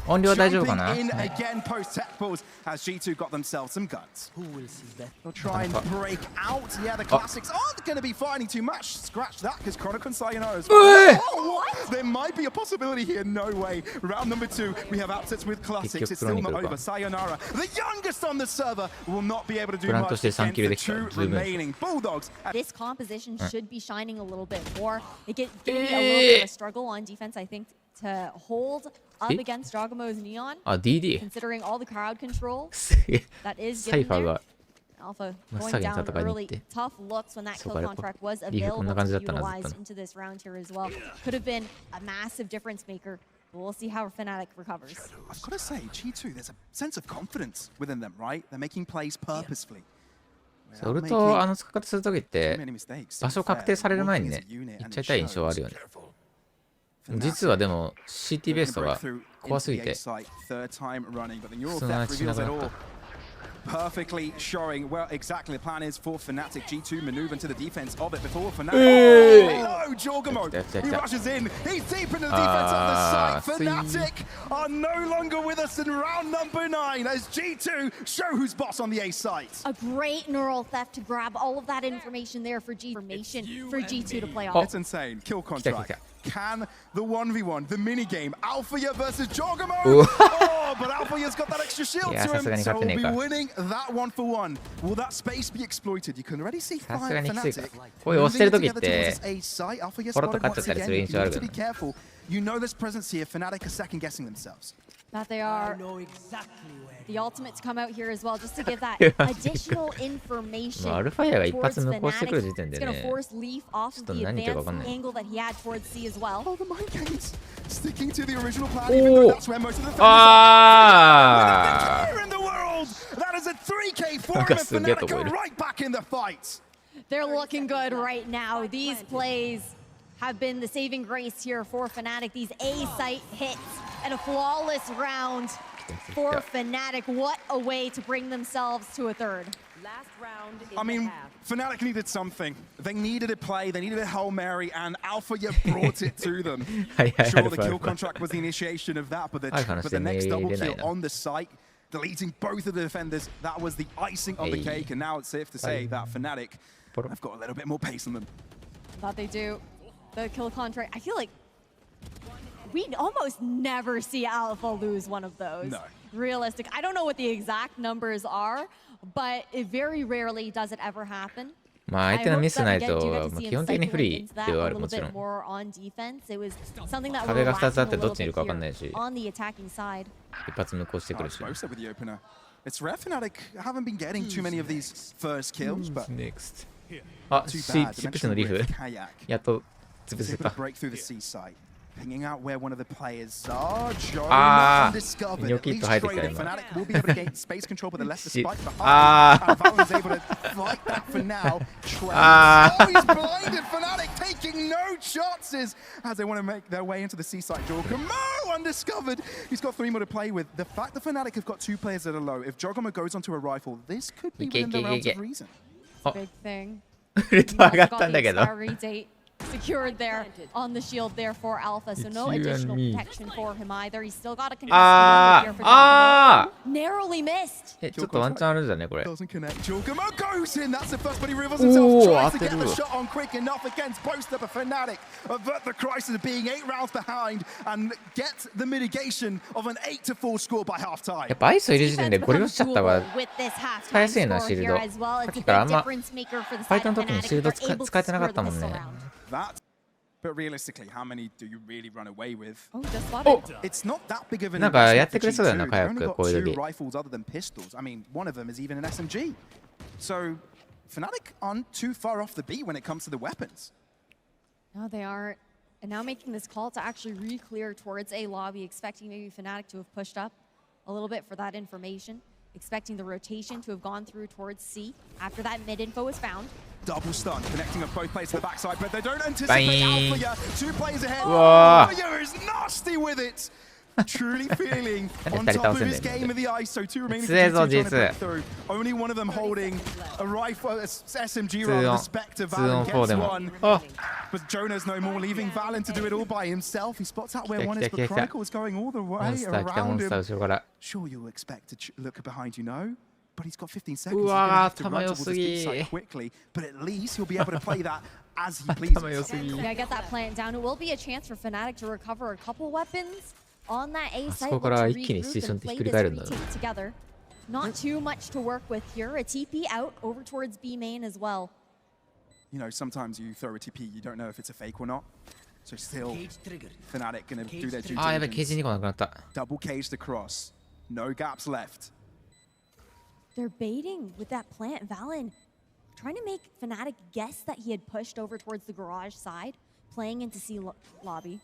音量大丈夫かな。はい、プランとして3キルできた。ズーム。This composition should be shining a little bit more. It gave me a little bit of a struggle on defense, I think, to hold up against Jogamo's Neon. あ、DD。 Considering all the crowd control すげえ。 that is サイ given ファー there. が Alpha 真っ going 先に down 戦いに行っ early. て。 Tough looks when that そう kill か、contract was リーフこんな available 感じだ to ったな、ずっ utilize とな。 into this round here as well. Could have been a massive difference maker. But we'll see how Fnatic recovers. I've got to say, G2, there's a sense of confidence within them, right? They're making plays purposefully. ウルト使い方するときって場所確定される前にね、行っちゃいたい印象はあるよね。実はでも CT ベースが怖すぎて普通の話しなくなった。Perfectly showing well exactly the plan is for Fnatic. G2 maneuver into the defense of it before Fnatic. Oh no, Jorgamo! He rushes in. He's deep into the defense of the site. Fnatic are no longer with us in round number 9 as G2 show who's boss on the A site. A great neural theft to grab all of that information there for G2 to play off. It's insane. Kill contract. Can the 1v1, the mini game, Alpha versus Jorgamo? Oh, but Alpha's got that extra shield to him, so we'll be winning that 1-for-1. Will that space be exploited? You can already see Fnatic. こういう押してる時ってポロッと勝っちゃったりする印象あるけどね。 You know there's presence here. Fnatic are second guessing themselves. That they are. The ultimate to come out here as well, just to give that additional information. アルファイアが一発無効してくる時点でね、 It's gonna force Leaf off of the advanced angle that he had towards C as well. Oh, the mind games sticking to the original plan, even though that's where most of the in the world. That is a 3K for him, and Fnatic go right back in the fight. They're looking good right now. These plays have been the saving grace here for Fnatic. These A site hits and a flawless round for Fnatic. What a way to bring themselves to a third. I mean, Fnatic needed something. They needed a play, they needed a Hail Mary, and Alpha brought it to them. Sure, the kill contract was the initiation of that, but the next double kill on the site, deleting both of the defenders, that was the icing on the cake, and now it's safe to say that Fnatic have got a little bit more pace on them. That they do. The kill contract, I feel like we'd almost never see Alpha lose one of those. No. Realistic. I don't know what the exact numbers are, but it very rarely does it ever happen. まあ相手のミスないと基本的に不利ではあるもちろん。壁が2つあってどっちにいるか分かんないし、一発無効してくるし。It's rare Fnatic haven't been getting too many of these first kills, but next. あ、シップスのリーフやっと潰せた。 Pinging out where one of the players are. Undiscovered. Fnatic will be able to gain space control, but they left the spike behind. And Valorant's able to fight that for now. Oh, he's blinded. Fnatic taking no chances as they want to make their way into the seaside. Jorgamo undiscovered. He's got 3 more to play with. The fact that Fnatic have got 2 players that are low, if Jorgamo goes onto a rifle, this could be within the realms of reason. Big thing. ウルト上がったんだけど。 Secured there on the shield there for Alpha, so no additional protection for him either. He's still got a contested here for Jorgamo. Narrowly missed. ちょっとワンチャンあるんだねこれ。 Jorgamo goes in. That's the first, but he reveals himself. Tries to get the shot on quick enough against post up a Fnatic. Avert the crisis of being 8 rounds behind and get the mitigation of an 8-4 score by half time. やっぱアイスいる時点でゴリ押しちゃったわ。使いやすいなシールド。さっきからあんまファイトの時にシールド使えてなかったもんね。 That, but realistically, how many do you really run away with? Oh, just spotted. It's not that big of an なんかやってくれそうだよな、G2. カヤ They've ッ only クこ got ういう 2 時。 rifles other than pistols. I mean, one of them is even an SMG. So, Fnatic aren't too far off the beat when it comes to the weapons. No, they aren't. And now making this call to actually re-clear towards A lobby, expecting maybe Fnatic to have pushed up a little bit for that information. Expecting the rotation to have gone through towards C after that mid info was found. Double stun, connecting up both players to the backside, but they don't anticipate Alpha. 2 players ahead. Alpha is nasty with it. truly feeling on 二人 top 倒 of せん his だよ game of the ice. So two remaining 強えぞ for G2 trying to break G2 through. Only one of them holding a rifle, a SMG 2 rather. オン The Spectre 2 Valen オン4 で gets も one. あ But Jonah's no more, leaving Valen to do it all by himself. He spots out where one is, but Chronicle is going all the モ way ンスター来たモン around スター him. 後ろから Sure, you'll expect to look behind you, no? But he's got 15 seconds. う He's gonna わ have to ー run 球良 towards す this B ぎ site quickly. But at least he'll be able to play that as he 球 pleases. 良すぎ Yeah, get that plant down. It will be a chance for Fnatic to recover a couple weapons on that A あそ site. こから Look to 一気に regroup シチュエーション and ってひ play っくり this 返るんだな retake together. Not too much to work with here. A TP out over towards B main as well. You know, sometimes you throw a TP, you don't know if it's a fake or not. So still, Fnatic gonna do their due あーやべえケージ diligence. に来なくなった Double caged across. No gaps left. They're baiting with that plant. Valen trying to make Fnatic guess that he had pushed over towards the garage side, playing into C lobby.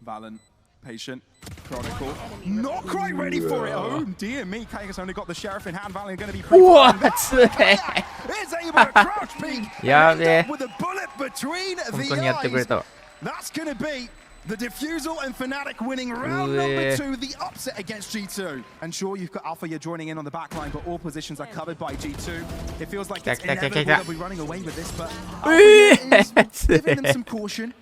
Valen, patient. Chronicle, not quite ready for it. Oh dear me, Kaajak only got the sheriff in hand. Valen gonna be うわ pretty 強え is able to crouch peek and やべ end え up with a bullet between 本当 the にやってくれ eyes. たわ That's gonna be the Diffusal and Fnatic winning round Yeah. number 2, the upset against G2. And sure, you've got Alpha, you're joining in on the back line, but all positions are covered by G2. It feels like it's inevitable they'll be running away with this, but Alpha is giving them some caution.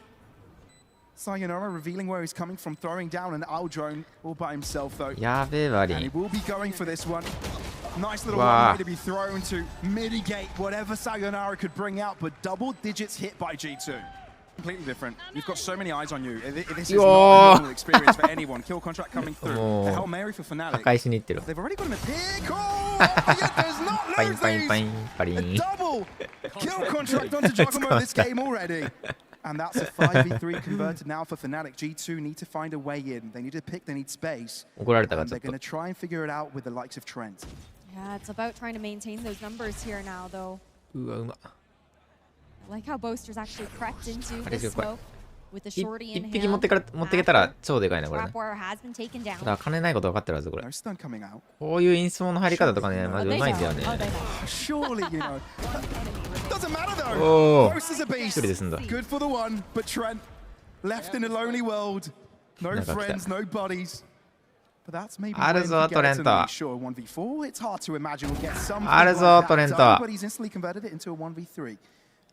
Sayonara revealing where he's coming from, throwing down an owl drone all by himself though. やべえバリ And he ン will be going for this one. Nice little Wow. one way to be thrown to mitigate whatever Sayonara could bring out, but double digits hit by G2. Completely different. You've got so many eyes on you. This is not a normal experience for anyone. Kill contract coming through. Oh. The Hail Mary for 破 Fnatic. 壊しに行ってる They've already got him a pick. Oh, Alpha does not パイン lose パインパイ these. ンパリ A ン double kill contract onto Giacomo this game already. And that's a 5v3 converted now for Fnatic. G2 need to find a way in. They need to pick, they need space. 怒られたか And ちょ they're っと going to try and figure it out with the likes of Trent. Yeah, it's about trying to maintain those numbers here now, though. うわうま I like how Boaster's actually crept into That is this good. smoke with the 一 shorty in 匹持 hand. ってけたら超でかいねこれね Trap wire has been taken た down. だ金ないこと分かってるはずこれ No stun coming out. こういうインスモの入り方とかねマジう They まいん know. だよね Oh, they know. Surely, you know. Doesn't matter though. Oh. Ghost is a 一 beast. 人で済んだ Good for the one, but Trent left in a lonely world. No Never friends, fit. no buddies. But that's maybe ある when ぞ he gets トレン to ト make sure 1v4. It's hard to imagine we'll get something ある like ぞ that トレント done, but he's instantly converted it into a 1v3.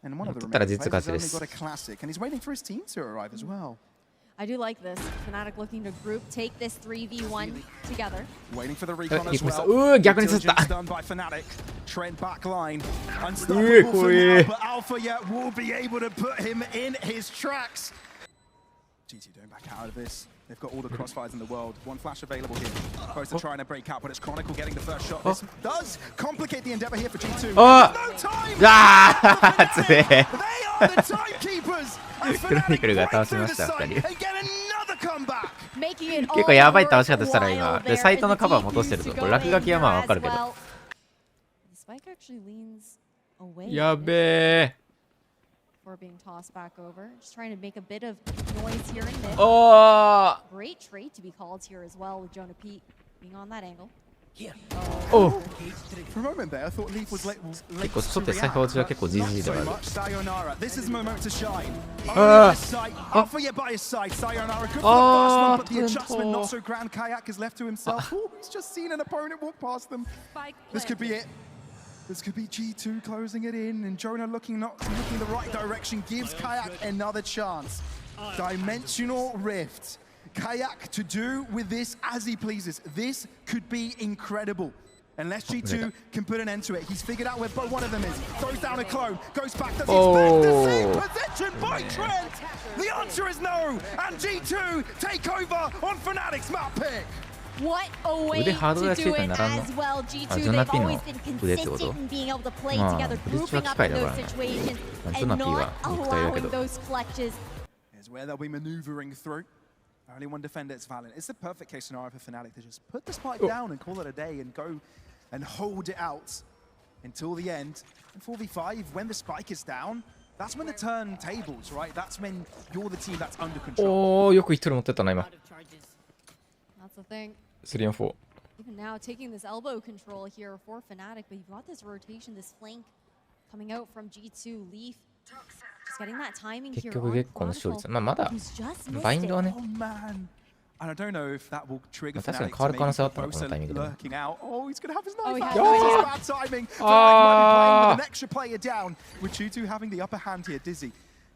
And one of the 取ったら remaining 実 players 勝ち has で only す got a classic, and he's waiting for his team to arrive as well. I do like this. Fnatic looking to group, take this 3v1 together. Waiting for the recon as いきました well. うー逆にさせた Diligence done by Fnatic. Trent back line. Unstoppable for now, but Alpha yet will be able to put him in his tracks. GT don't back out of this. They've got all the crossfires in the world. One flash available here. Supposed to try and break out, but it's Chronicle getting the first shot. This does complicate the endeavor here for G2. Oh. There's no time! あー強え They are the timekeepers! And Fnatic Chronicle が倒 break しま through し the た site 二 and 人 get another comeback! Making it 結構やばい倒し方 all したら今 worthwhile で there サイトの as カ the バーも落としてる DPs ぞ to これ go 落書きはまあ in わかるけ as ど well. The spike actually leans away やべえ before being tossed back over. Just trying to make a bit of noise here and there. おー Great trade to be called here as well with Jonah Pete being on that angle. お For a moment there, I thought Leaf was late. 結構初手最初は結構 GG ではある Sayonara. This is the moment to shine. Ah. Only his sight. Alpha yet by his side. Sayonara good for the Ah, first one, but the adjustment Trento. not so grand. Kaajak is left to himself. Oh, he's just seen an opponent walk past them. This could be it. This could be G2 closing it in, and Jonah looking the right direction gives Kaajak another chance. Dimensional rift. Kaajak to do with this as he pleases. This could be incredible. Unless G2 can put an end to it. He's figured out where one of them is. Throws down a clone. Goes back. Does he expect the same position by Trent? The answer is no. And G2 take over on Fnatic's map pick. What a way 腕ハード to やつ do いた it んならんの as well. G2, あジョナ they've ピの always been 腕ってこと consistent in being able to play まあ together, ブリッジは grouping 機 up 械 in だか those らね situations ジョナ and ピー not は肉体だけ allowing ど those clutches. Here's where they'll be maneuvering through. Only one defender, it's Valorant. It's the perfect case scenario for Fnatic to just put the spike down and call it a day and go and hold it out until the end. And 4v5, when the spike is down, that's when the turntables, right? That's when you're the team that's under control. おおよく一人持ってったな今 That's the thing. 3 on 4 Even now, taking this elbow control here for Fnatic, but you've got this rotation, this flank coming out from G2. Leaf just getting that timing 結 here 局 on 結構の勝 Chronicle, 率まあまだ who's just バイン missed ドは it. ね Oh man, And I don't know if that will trigger 確かに Fnatic 変わる可能性あ to ったな、こ maybe のタイミングでも。 lurking out. Oh, he's going to have his Oh, knife he out. has Oh, it. bad timing. Fnatic might be playing with an extra player down, with G2 having the upper hand here. Dizzy,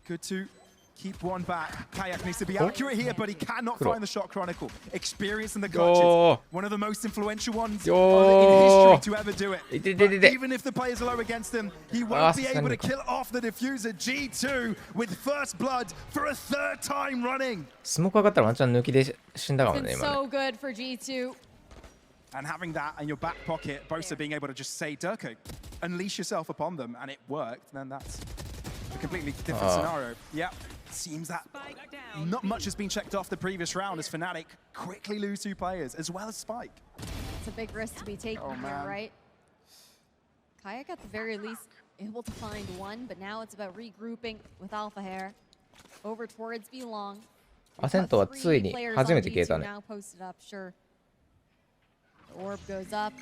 good to keep one back. Kaajak needs to be accurate here, but he cannot find the shot chronicle. Experience in the clutches. One of the most influential ones in history to ever do it. But even if the players are low against him, he won't be able to kill off the diffuser. G2 with first blood for a third time running. スモーク上がったらワンチャン抜きで死んだかも It's ね、 been 今ね。 so good for G2. And having that in your back pocket, Bosa being able to just say, Durko, unleash yourself upon them, and it worked, then that's a completely different scenario. Yep, seems that not much has been checked off the previous round as Fnatic quickly lose 2 players, as well as Spike. It's a big risk to be taken here, right? Kaajak at the very least able to find one, but now it's about regrouping with Alpha Hair over towards B Long. アセントはついに初めて消えたね。 Now posted up, sure. The orb goes up,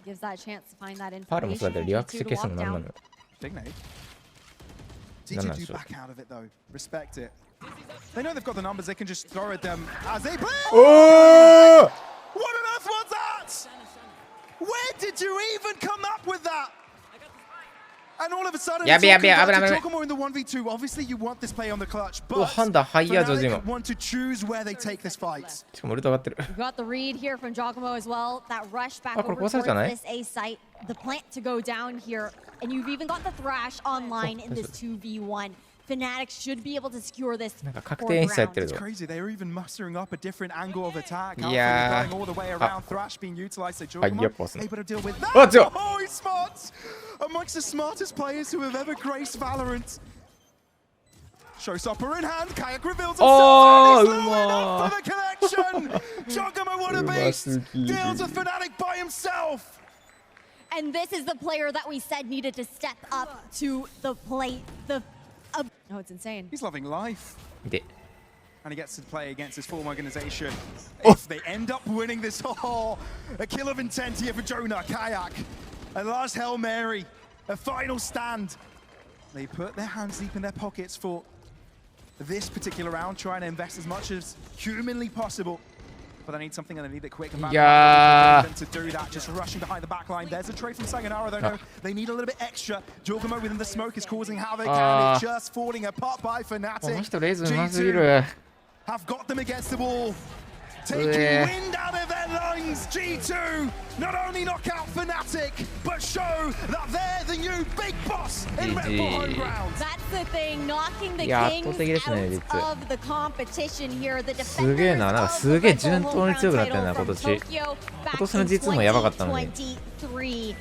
gives that chance to find that パールもそうだけど、リワークして消すの何なの？ Big nade. G2 back out of it though. Respect it. They know they've got the numbers, they can just throw at them as they play. Oh! What on earth was that? Where did you even come up with that? And all of a sudden, it's all converted. Giacomo in the 1v2. Obviously, you want this play on the clutch, but Fnatic want to choose where they take this fight. しかもウルト上がってる。 We've got the read here from Giacomo as well. That rush back あ、これ over 壊され towards たない？ this A site. The plant to go down here. And you've even got the Thrash online in this 2v1. Fnatic should be able to secure this. なんか確定演出やってる It's ぞ。 crazy. They were even mustering up a different angle of attack. Yeah. Going all the way around. Thrash being utilized. So Ah, Giacomo yep, wasn't. able to deal with Oh, that. Joe. Oh, he's smart. Amongst the smartest players who have ever graced Valorant. Showstopper in hand. Kaajak reveals himself. Oh, And he's low enough for the connection. Giacomo, what a beast. Deals with Fnatic by himself. And this is the player that we said needed to step up to the plate. Oh, it's insane. He's loving life. で、 And he gets to play against his former organization. If they end up winning this, a kill of intent here for Jonah, Kaajak. A last Hail Mary, a final stand. They put their hands deep in their pockets for this particular round, trying to invest as much as humanly possible. But I need something and I need it quick. And Yeah. them to do that, just rushing behind the back line. There's a trade from Sayonara, though. No, they need a little bit extra. Giacomo within the smoke is causing havoc, and it's just falling apart by この Fnatic. 人レイズうますぎる。 Have got them against the wall. Taking wind out of their lungs, G2 not only knock out Fnatic, but show that they're the new big boss in Red Bull home grounds. That's the thing, knocking the いや、圧 kings 倒的ですね、実。 out of the competition here. The すげえな、なんかすげえ順当に強くなってるな、今年。今年の実もやばかったのに。 23